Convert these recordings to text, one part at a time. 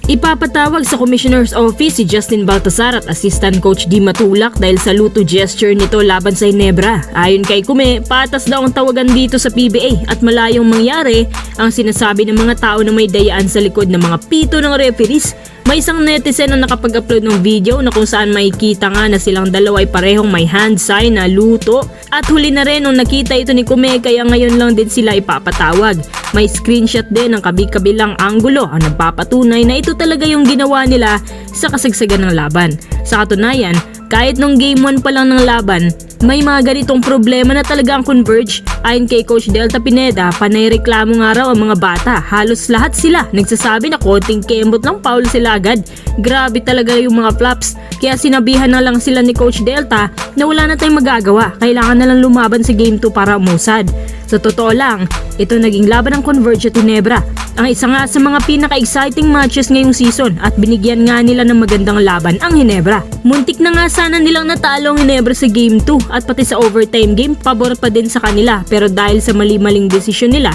Ipapatawag sa Commissioner's Office si Justin Baltasar at Assistant Coach Di Matulak dahil sa luto gesture nito laban sa Ginebra. Ayon kay Kume, patas daw ang tawagan dito sa PBA at malayong mangyari ang sinasabi ng mga tao na may dayaan sa likod ng mga pito ng referees. May isang netizen na nakapag-upload ng video na kung saan makikita nga na silang dalawa ay parehong may hand sign na luto at huli na rin nung nakita ito ni Kume kaya ngayon lang din sila ipapatawag. May screenshot din ng kabi-kabilang anggulo ang nagpapatunay na ito talaga yung ginawa nila sa kasagsagan ng laban. Sa katunayan, kahit nung game 1 pa lang ng laban, may mga ganitong problema na talaga ang Converge. Ayon kay Coach Delta Pineda, panay reklamo nga raw ang mga bata. Halos lahat sila nagsasabi na konting kembot lang foul sila agad. Grabe talaga yung mga flops. Kaya sinabihan na lang sila ni Coach Delta na wala na tayong magagawa. Kailangan na lang lumaban sa game 2 para umusad. Sa totoo lang, ito naging laban ng Converge at Ginebra. Ang isa nga sa mga pinaka-exciting matches ngayong season at binigyan nga nila ng magandang laban ang Ginebra. Muntik na nga sana nilang natalo ang Ginebra sa game 2 at pati sa overtime game pabor pa din sa kanila pero dahil sa mali-maling desisyon nila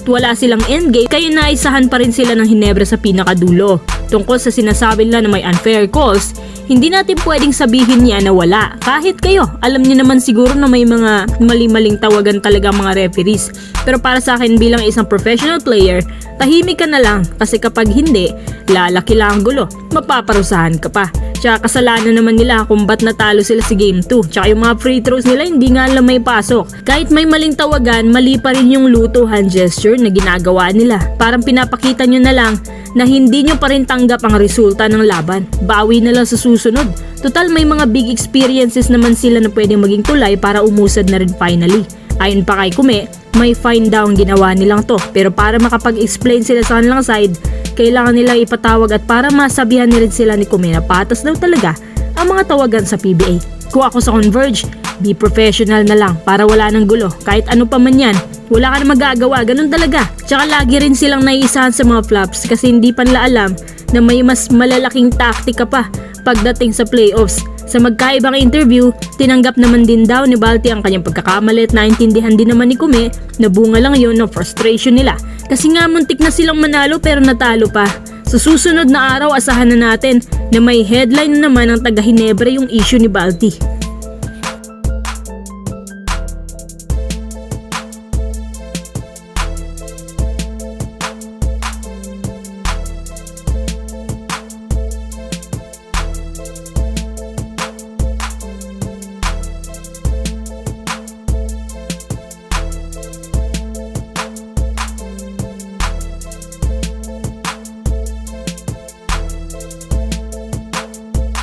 wala silang endgame kaya naisahan pa rin sila ng Ginebra sa pinakadulo. Tungkol sa sinasabi nila na may unfair calls, hindi natin pwedeng sabihin niya na wala. Kahit kayo, alam niyo naman siguro na may mga mali-maling tawagan talaga mga referees. Pero para sa akin bilang isang professional player, tahimik ka na lang kasi kapag hindi, lalaki lang ang gulo, mapaparusahan ka pa. Tsaka kasalanan naman nila kung ba't natalo sila sa game 2. Tsaka yung mga free throws nila hindi nga lang may pasok. Kahit may maling tawagan, mali pa rin yung luto hand gesture na ginagawa nila. Parang pinapakita nyo na lang na hindi nyo pa rin tanggap ang resulta ng laban. Bawi na lang sa susunod. Total may mga big experiences naman sila na pwedeng maging tulay para umusad na rin finally. Ayon pa kay Kume, may fine down ginawa nilang to. Pero para makapag-explain sila sa kanilang side, kailangan nilang ipatawag at para masabihan na rin sila ni Kume na patas daw talaga ang mga tawagan sa PBA. Kung ako sa Converge, be professional na lang para wala nang gulo. Kahit ano pa man yan, wala ka na magagawa, ganun talaga. Tsaka lagi rin silang naiisahan sa mga flops kasi hindi pa nila alam na may mas malalaking taktika pa pagdating sa playoffs. Sa magkaibang interview, tinanggap naman din daw ni Balti ang kanyang pagkakamali at naintindihan din naman ni Kume na bunga lang yun ng frustration nila. Kasi nga muntik na silang manalo pero natalo pa. Sa susunod na araw asahan na natin na may headline naman ng taga Ginebra yung issue ni Balti.